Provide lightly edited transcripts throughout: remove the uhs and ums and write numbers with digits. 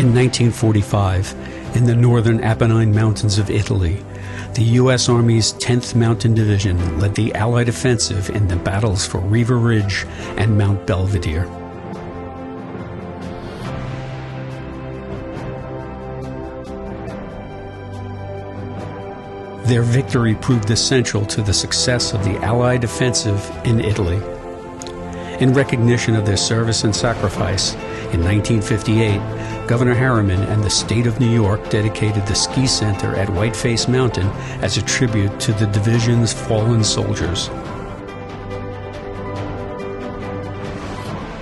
In 1945, in the northern Apennine Mountains of Italy, the U.S. Army's 10th Mountain Division led the Allied offensive in the battles for Riva Ridge and Mount Belvedere. Their victory proved essential to the success of the Allied offensive in Italy. In recognition of their service and sacrifice, in 1958, Governor Harriman and the state of New York dedicated the ski center at Whiteface Mountain as a tribute to the division's fallen soldiers.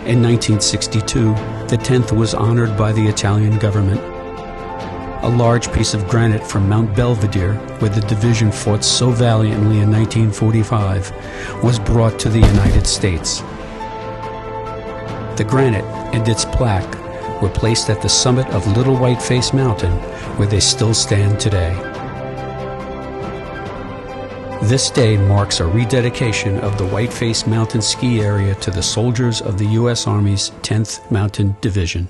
In 1962, the 10th was honored by the Italian government. A large piece of granite from Mount Belvedere, where the division fought so valiantly in 1945, was brought to the United States. The granite and its plaque were placed at the summit of Little Whiteface Mountain, where they still stand today. This day marks a rededication of the Whiteface Mountain Ski Area to the soldiers of the U.S. Army's 10th Mountain Division.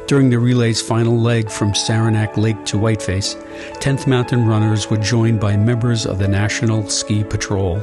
During the relay's final leg from Saranac Lake to Whiteface, 10th Mountain runners were joined by members of the National Ski Patrol.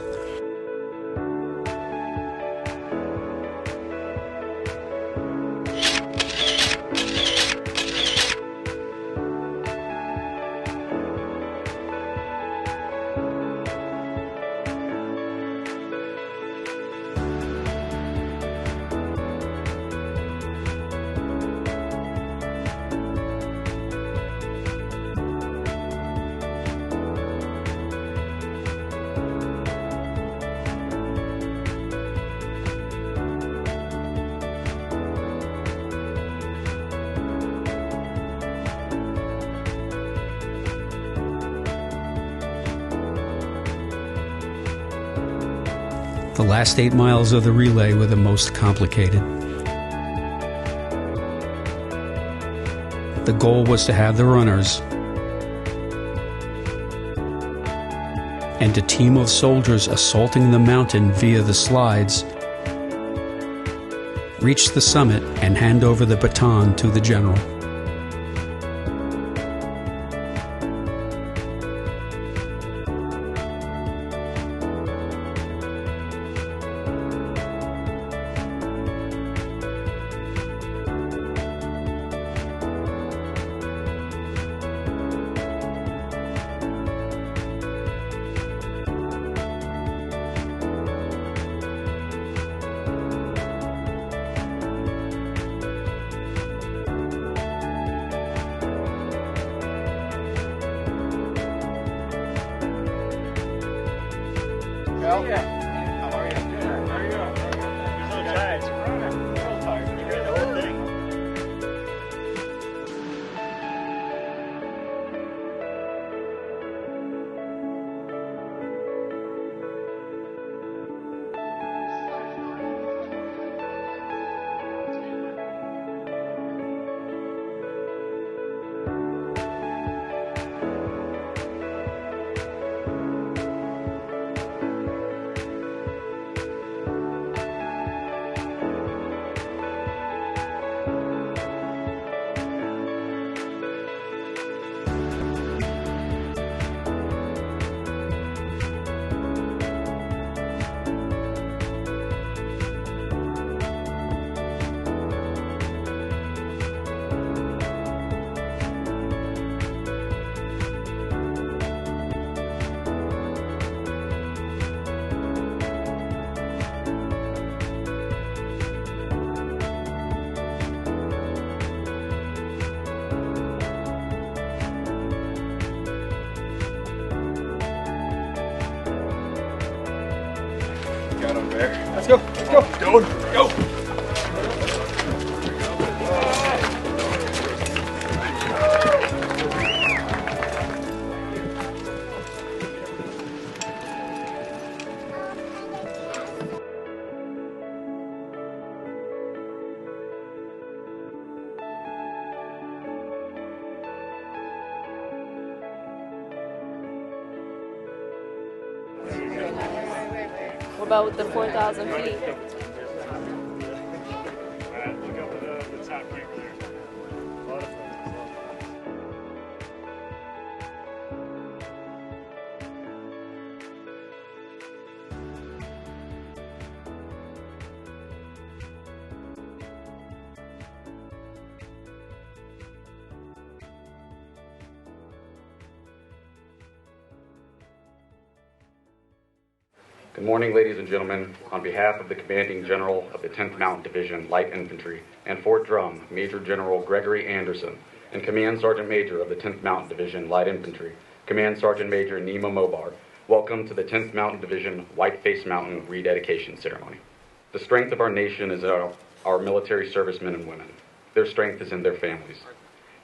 The last 8 miles of the relay were the most complicated. The goal was to have the runners and a team of soldiers assaulting the mountain via the slides reach the summit and hand over the baton to the general. How are you? Good. How are you? You're so tired. So tired. You read the whole thing? Let's go. Let's go. Dole, go. What about with the 4,000 feet? Look up at the top peak there. A lot of fun. Good morning, ladies and gentlemen. On behalf of the Commanding General of the 10th Mountain Division Light Infantry and Fort Drum, Major General Gregory Anderson, and Command Sergeant Major of the 10th Mountain Division Light Infantry, Command Sergeant Major Nima Mobar, welcome to the 10th Mountain Division Whiteface Mountain Rededication Ceremony. The strength of our nation is our military servicemen and women. Their strength is in their families.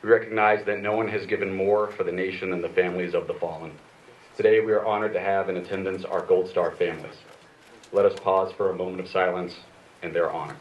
We recognize that no one has given more for the nation than the families of the fallen. Today, we are honored to have in attendance our Gold Star families. Let us pause for a moment of silence in their honor.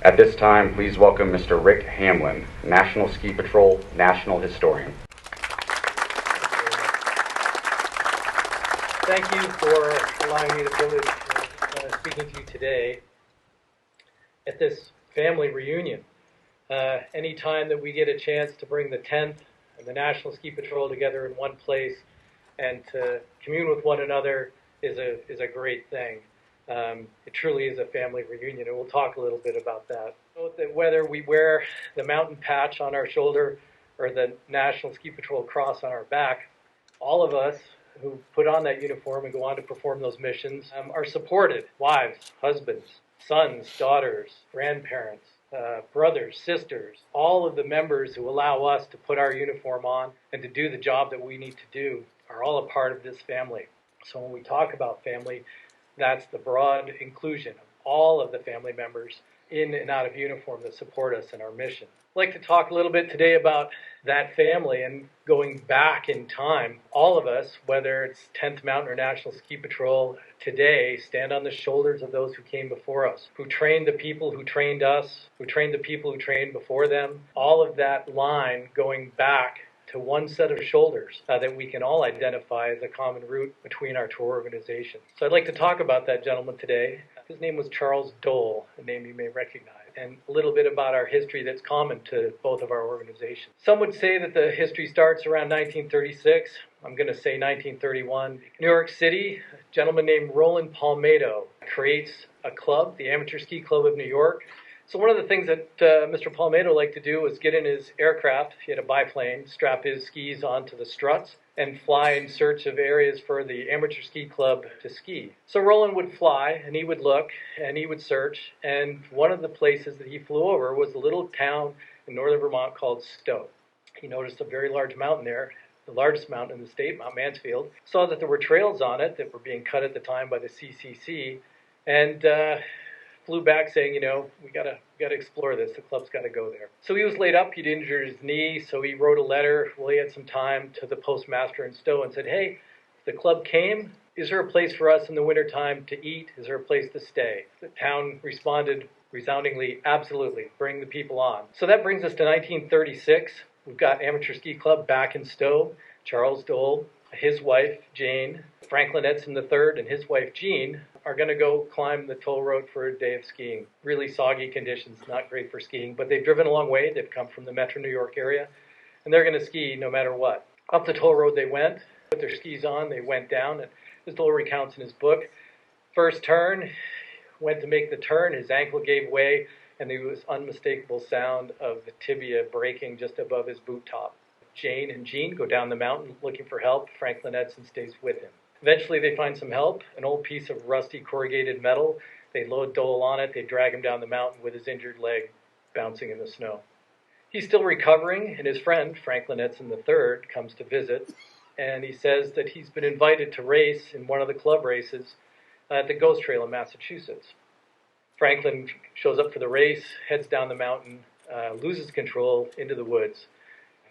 At this time, please welcome Mr. Rick Hamlin, National Ski Patrol National Historian. Thank you for allowing me the privilege of speaking to you today at this family reunion. Any time that we get a chance to bring the 10th and the National Ski Patrol together in one place and to commune with one another is a great thing. It truly is a family reunion, and we'll talk a little bit about that. Note that whether we wear the mountain patch on our shoulder or the National Ski Patrol cross on our back, all of us who put on that uniform and go on to perform those missions are supported. Wives, husbands, sons, daughters, grandparents, brothers, sisters, all of the members who allow us to put our uniform on and to do the job that we need to do are all a part of this family. So when we talk about family, that's the broad inclusion of all of the family members in and out of uniform that support us in our mission. I'd like to talk a little bit today about that family and going back in time. All of us, whether it's 10th Mountain or National Ski Patrol, today stand on the shoulders of those who came before us, who trained the people who trained us, who trained the people who trained before them. All of that line going back to one set of shoulders that we can all identify as a common root between our two organizations. So I'd like to talk about that gentleman today. His name was Charles Dole, a name you may recognize, and a little bit about our history that's common to both of our organizations. Some would say that the history starts around 1936. I'm going to say 1931. New York City, a gentleman named Roland Palmetto creates a club, the Amateur Ski Club of New York. So one of the things that Mr. Palmetto liked to do was get in his aircraft, he had a biplane, strap his skis onto the struts, and fly in search of areas for the Amateur Ski Club to ski. So Roland would fly, and he would look, and he would search, and one of the places that he flew over was a little town in northern Vermont called Stowe. He noticed a very large mountain there, the largest mountain in the state, Mount Mansfield, saw that there were trails on it that were being cut at the time by the CCC, and flew back saying, we gotta explore this. The club's got to go there. So he was laid up. He'd injured his knee, so he wrote a letter while he had some time to the postmaster in Stowe and said, hey, if the club came, is there a place for us in the wintertime to eat? Is there a place to stay? The town responded resoundingly, absolutely, bring the people on. So that brings us to 1936. We've got Amateur Ski Club back in Stowe. Charles Dole, his wife, Jane, Franklin Edson III, and his wife, Jean, are going to go climb the toll road for a day of skiing. Really soggy conditions, not great for skiing, but they've driven a long way. They've come from the Metro New York area, and they're going to ski no matter what. Up the toll road they went, put their skis on, they went down, and as Dole recounts in his book, first turn, went to make the turn, his ankle gave way, and there was unmistakable sound of the tibia breaking just above his boot top. Jane and Jean go down the mountain looking for help. Franklin Edson stays with him. Eventually they find some help, an old piece of rusty corrugated metal. They load Dole on it. They drag him down the mountain with his injured leg bouncing in the snow. He's still recovering, and his friend, Franklin Edson III, comes to visit, and he says that he's been invited to race in one of the club races at the Ghost Trail in Massachusetts. Franklin shows up for the race, heads down the mountain, loses control into the woods,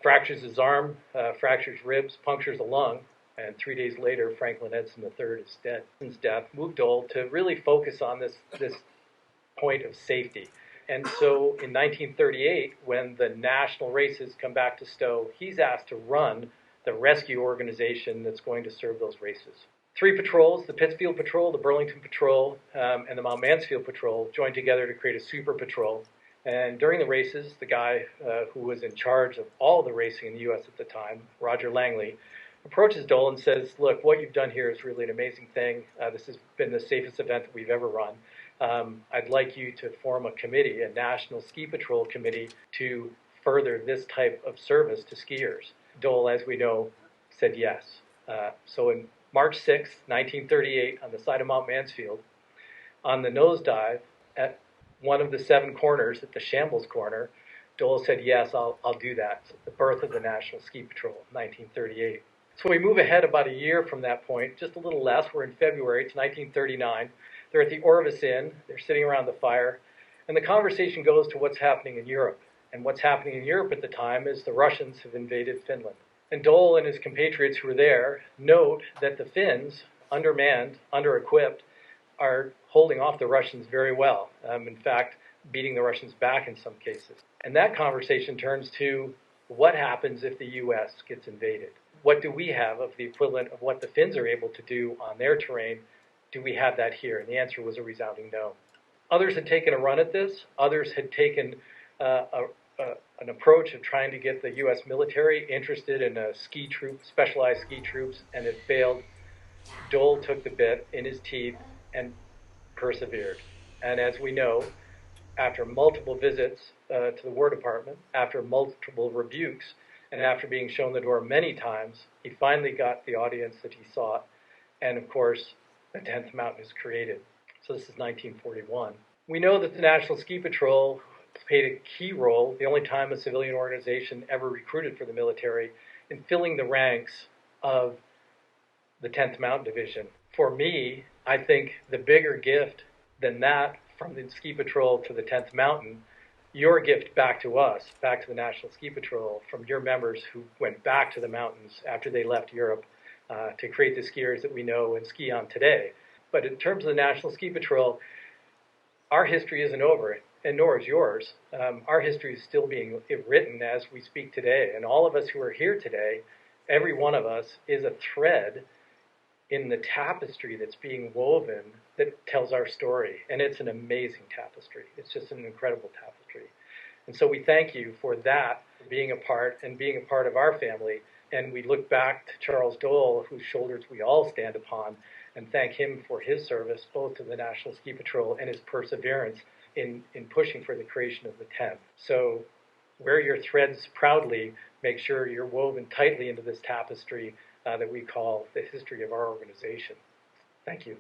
fractures his arm, fractures ribs, punctures a lung, and 3 days later, Franklin Edson III is dead. His death moved Dole to really focus on this point of safety. And so in 1938, when the national races come back to Stowe, he's asked to run the rescue organization that's going to serve those races. 3 patrols, the Pittsfield Patrol, the Burlington Patrol, and the Mount Mansfield Patrol, joined together to create a super patrol. And during the races, the guy who was in charge of all the racing in the U.S. at the time, Roger Langley, approaches Dole and says, look, what you've done here is really an amazing thing. This has been the safest event that we've ever run. I'd like you to form a committee, a National Ski Patrol Committee, to further this type of service to skiers. Dole, as we know, said yes. So in March 6, 1938, on the side of Mount Mansfield, on the nosedive at one of the 7 corners, at the Shambles corner, Dole said, yes, I'll do that. So the birth of the National Ski Patrol, 1938. So we move ahead about a year from that point, just a little less. We're in February. It's 1939. They're at the Orvis Inn. They're sitting around the fire. And the conversation goes to what's happening in Europe. And what's happening in Europe at the time is the Russians have invaded Finland. And Dole and his compatriots who were there note that the Finns, undermanned, under-equipped, are holding off the Russians very well. In fact, beating the Russians back in some cases. And that conversation turns to what happens if the U.S. gets invaded? What do we have of the equivalent of what the Finns are able to do on their terrain? Do we have that here? And the answer was a resounding no. Others had taken a run at this. Others had taken an approach of trying to get the U.S. military interested in a ski troop, specialized ski troops, and it failed. Dole took the bit in his teeth and persevered. And as we know, after multiple visits to the War Department, after multiple rebukes, and after being shown the door many times, he finally got the audience that he sought. And of course, the 10th Mountain is created. So this is 1941. We know that the National Ski Patrol played a key role, the only time a civilian organization ever recruited for the military, in filling the ranks of the 10th Mountain Division. For me, I think the bigger gift than that, from the Ski Patrol to the 10th Mountain, your gift back to us, back to the National Ski Patrol, from your members who went back to the mountains after they left Europe to create the skiers that we know and ski on today. But in terms of the National Ski Patrol, our history isn't over, and nor is yours. Our history is still being written as we speak today. And all of us who are here today, every one of us, is a thread in the tapestry that's being woven that tells our story. And it's an amazing tapestry. It's just an incredible tapestry. And so we thank you for that, being a part and being a part of our family. And we look back to Charles Dole, whose shoulders we all stand upon, and thank him for his service, both to the National Ski Patrol and his perseverance in pushing for the creation of the 10th. So wear your threads proudly. Make sure you're woven tightly into this tapestry that we call the history of our organization. Thank you.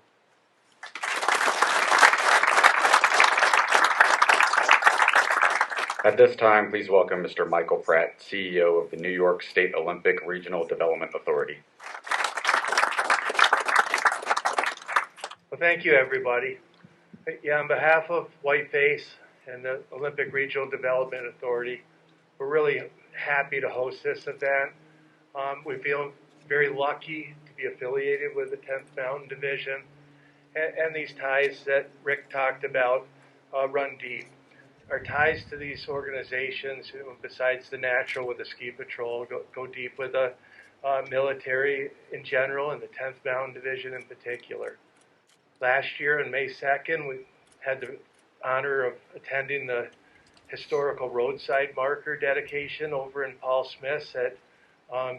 At this time, please welcome Mr. Michael Pratt, CEO of the New York State Olympic Regional Development Authority. Well, thank you, everybody. Yeah, on behalf of Whiteface and the Olympic Regional Development Authority, we're really happy to host this event. We feel very lucky to be affiliated with the 10th Mountain Division, and these ties that Rick talked about run deep. Our ties to these organizations, besides the natural with the Ski Patrol, go deep with the military in general and the 10th Mountain Division in particular. Last year on May 2nd, we had the honor of attending the historical roadside marker dedication over in Paul Smith's at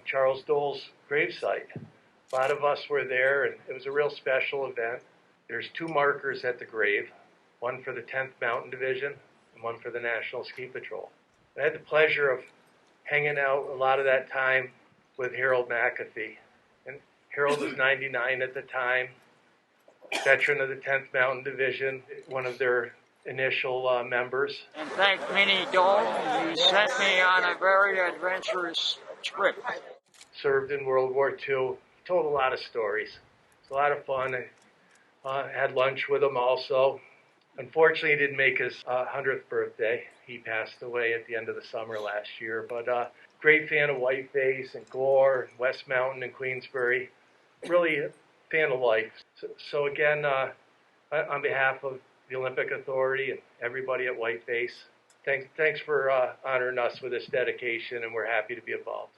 Charles Dole's gravesite. A lot of us were there, and it was a real special event. There's 2 markers at the grave, one for the 10th Mountain Division and one for the National Ski Patrol. I had the pleasure of hanging out a lot of that time with Harold McAfee. And Harold was 99 at the time, veteran of the 10th Mountain Division, one of their initial members. And thank Minnie Dole, who sent me on a very adventurous trip. Served in World War II, told a lot of stories. It's a lot of fun. I had lunch with him also. Unfortunately, he didn't make his 100th birthday. He passed away at the end of the summer last year. But great fan of Whiteface and Gore, and West Mountain and Queensbury. Really a fan of life. So again, on behalf of the Olympic Authority and everybody at Whiteface, thanks for honoring us with this dedication, and we're happy to be involved.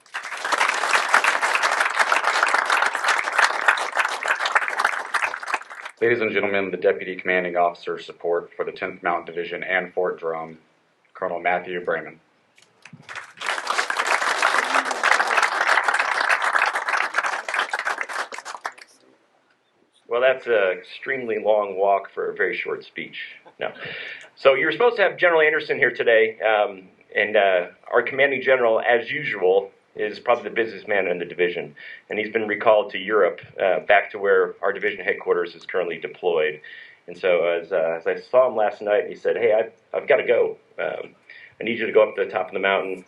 Ladies and gentlemen, the Deputy Commanding Officer Support for the 10th Mountain Division and Fort Drum, Colonel Matthew Brayman. Well, that's an extremely long walk for a very short speech. No. So you're supposed to have General Anderson here today, and our commanding general, as usual, is probably the busiest man in the division. And he's been recalled to Europe, back to where our division headquarters is currently deployed. And so as I saw him last night, he said, hey, I've got to go. I need you to go up to the top of the mountain,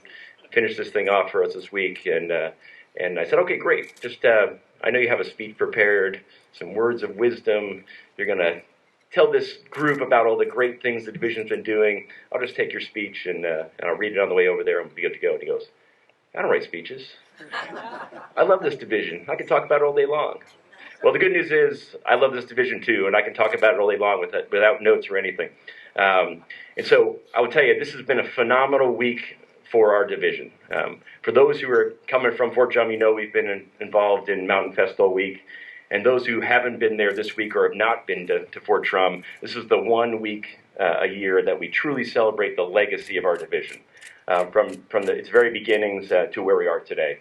finish this thing off for us this week. And I said, okay, great. Just I know you have a speech prepared, some words of wisdom. You're going to tell this group about all the great things the division's been doing. I'll just take your speech, and I'll read it on the way over there, and we'll be good to go. And he goes, I don't write speeches. I love this division. I can talk about it all day long. Well, the good news is I love this division too, and I can talk about it all day long without notes or anything. And so I will tell you, this has been a phenomenal week for our division. For those who are coming from Fort Drum, you know we've been involved in Mountain Fest all week. And those who haven't been there this week or have not been to Fort Drum, this is the 1 week a year that we truly celebrate the legacy of our division, from its very beginnings to where we are today.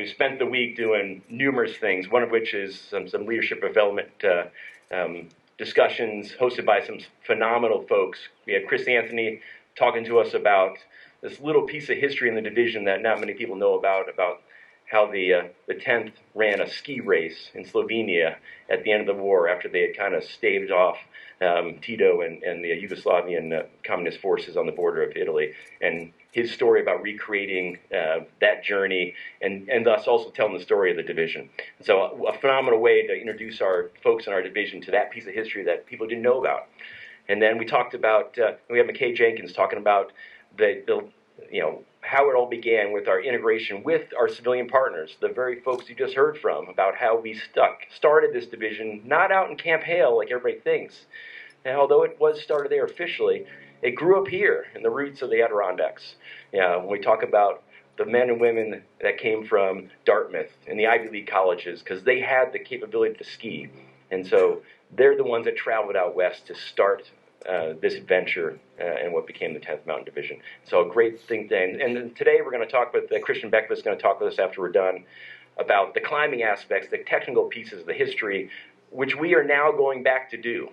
we spent the week doing numerous things, one of which is some leadership development discussions hosted by some phenomenal folks. We had Chris Anthony talking to us about this little piece of history in the division that not many people know about how the 10th ran a ski race in Slovenia at the end of the war after they had kind of staved off Tito and the Yugoslavian communist forces on the border of Italy. And his story about recreating that journey and thus also telling the story of the division. So a phenomenal way to introduce our folks in our division to that piece of history that people didn't know about. And then we talked about, we have McKay Jenkins talking about the how it all began with our integration with our civilian partners, the very folks you just heard from, about how we started this division not out in Camp Hale like everybody thinks. And although it was started there officially, it grew up here in the roots of the Adirondacks. When we talk about the men and women that came from Dartmouth and the Ivy League colleges, because they had the capability to ski. And so they're the ones that traveled out west to start this adventure and what became the 10th Mountain Division. So a great thing. And then today we're going to talk with Christian Beckman is going to talk with us after we're done about the climbing aspects, the technical pieces of the history, which we are now going back to do.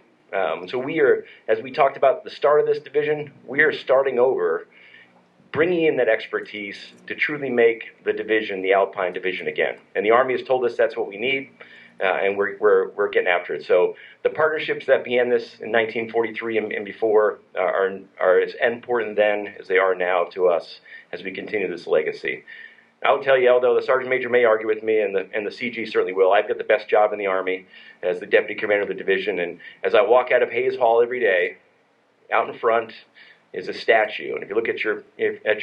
So we are, as we talked about at the start of this division, we are starting over, bringing in that expertise to truly make the division the Alpine Division again. And the Army has told us that's what we need. And we're getting after it. So the partnerships that began this in 1943 and before are as important then as they are now to us as we continue this legacy. I'll tell you, although the Sergeant Major may argue with me, and the CG certainly will, I've got the best job in the Army as the Deputy Commander of the Division. And as I walk out of Hayes Hall every day, out in front is a statue. And if you look at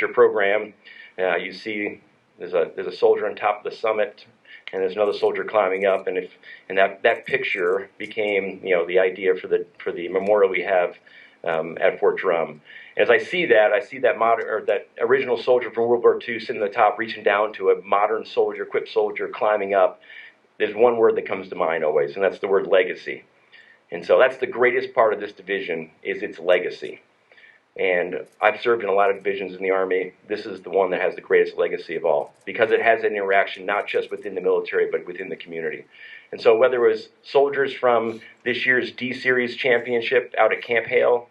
your program, you see there's a soldier on top of the summit. And there's another soldier climbing up, and that picture became the idea for the memorial we have at Fort Drum. As I see that that original soldier from World War II sitting at the top, reaching down to a modern soldier, equipped soldier climbing up. There's one word that comes to mind always, and that's the word legacy. And so that's the greatest part of this division is its legacy. And I've served in a lot of divisions in the Army. This is the one that has the greatest legacy of all, because it has an interaction not just within the military, but within the community. And so whether it was soldiers from this year's D-Series championship out at Camp Hale,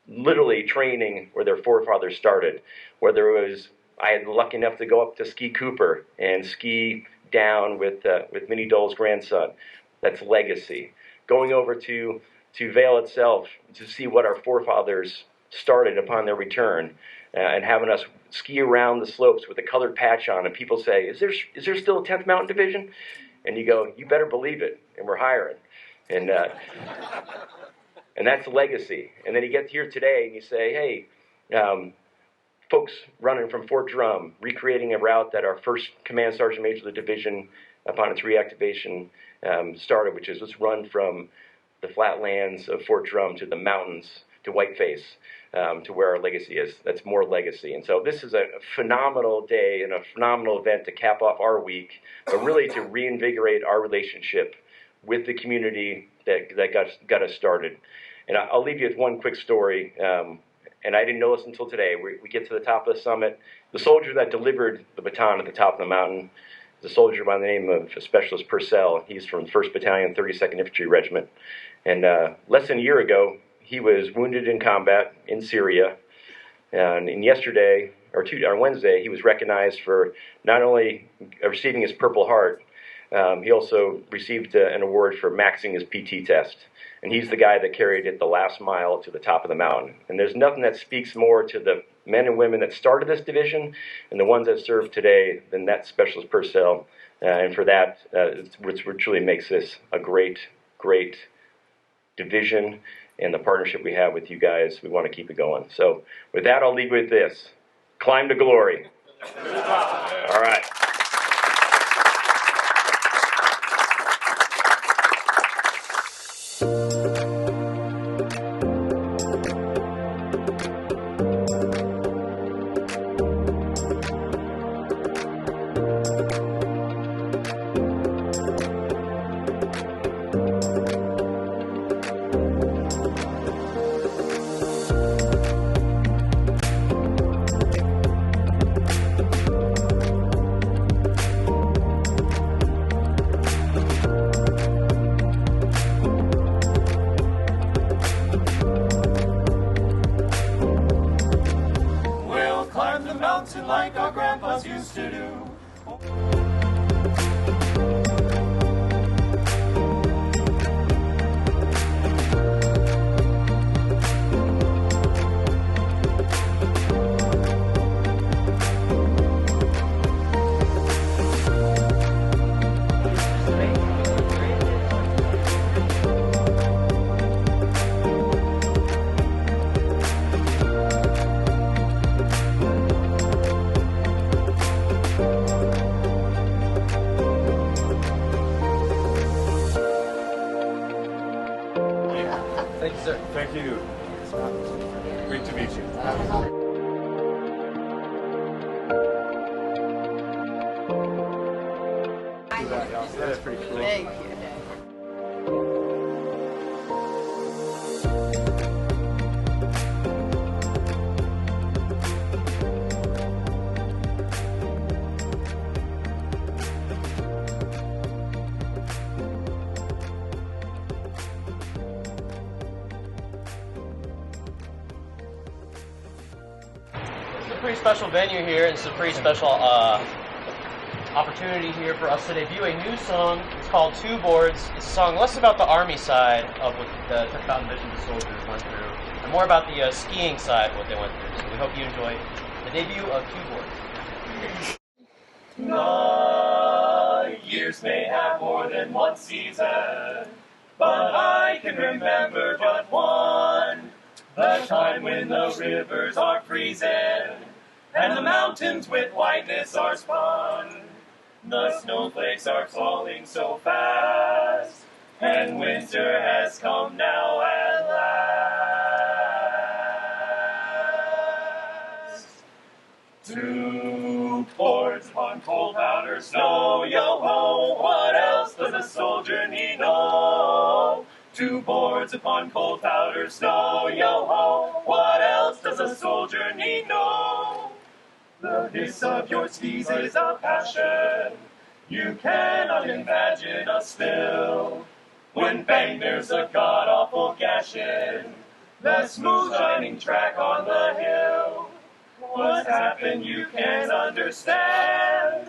literally training where their forefathers started, whether it was, I had the luck enough to go up to Ski Cooper and ski down with Minnie Dole's grandson, that's legacy. Going over to Vail itself to see what our forefathers started upon their return, and having us ski around the slopes with a colored patch on, and people say, is there still a 10th Mountain Division? And you go, you better believe it, and we're hiring. And that's legacy. And then you get here today and you say, hey, folks running from Fort Drum, recreating a route that our first Command Sergeant Major of the division, upon its reactivation, started, which is let's run from the flatlands of Fort Drum to the mountains to Whiteface, to where our legacy is. That's more legacy. And so this is a phenomenal day and a phenomenal event to cap off our week, but really to reinvigorate our relationship with the community that got us started. And I'll leave you with one quick story, and I didn't know this until today. We get to the top of the summit. The soldier that delivered the baton at the top of the mountain is a soldier by the name of Specialist Purcell. He's from 1st Battalion, 32nd Infantry Regiment. And less than a year ago, he was wounded in combat in Syria. And on Wednesday, he was recognized for not only receiving his Purple Heart, he also received an award for maxing his PT test. And he's the guy that carried it the last mile to the top of the mountain. And there's nothing that speaks more to the men and women that started this division and the ones that serve today than that Specialist Purcell. And for that, which truly makes this a great, great division, and the partnership we have with you guys, we want to keep it going. So with that, I'll leave with this. Climb to glory. All right. like our grandpas used to do. Thank you, sir. Thank you. Great to meet you. That's pretty cool. Thank you. It's a pretty special venue here, and it's a pretty special opportunity here for us to debut a new song. It's called Two Boards. It's a song less about the Army side of what the 10th Mountain Division soldiers went through, and more about the skiing side of what they went through. So we hope you enjoy the debut of Two Boards. The years may have more than one season, but I can remember but one. The time when the rivers are freezing, and the mountains with whiteness are spun. The snowflakes are falling so fast, and winter has come now at last. Two boards upon cold powder snow, yo-ho, what else does a soldier need know? Two boards upon cold powder snow, yo-ho, what else does a soldier need know? The hiss of your skis is a passion you cannot imagine a spill. When bang, there's a god-awful gash in the smooth shining track on the hill. What's happened you can't understand.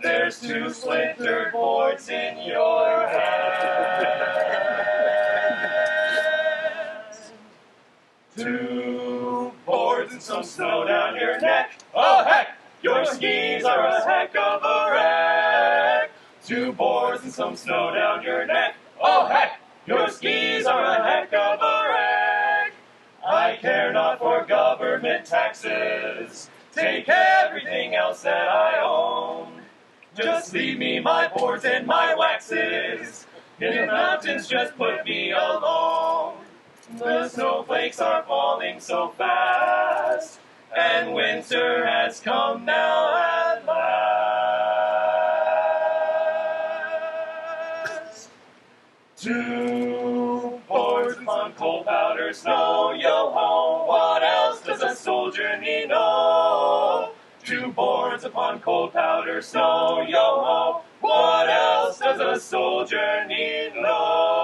There's two splintered boards in your hand. Two boards and some snow down your neck. Oh heck, your skis are a heck of a wreck. Two boards and some snow down your neck. Oh heck, your skis are a heck of a wreck. I care not for government taxes. Take everything else that I own. Just leave me my boards and my waxes. In the mountains, just put me alone. The snowflakes are falling so fast, and winter has come now at last. Two boards upon cold powder snow, yo-ho, what else does a soldier need know? Two boards upon cold powder snow, yo-ho, what else does a soldier need know?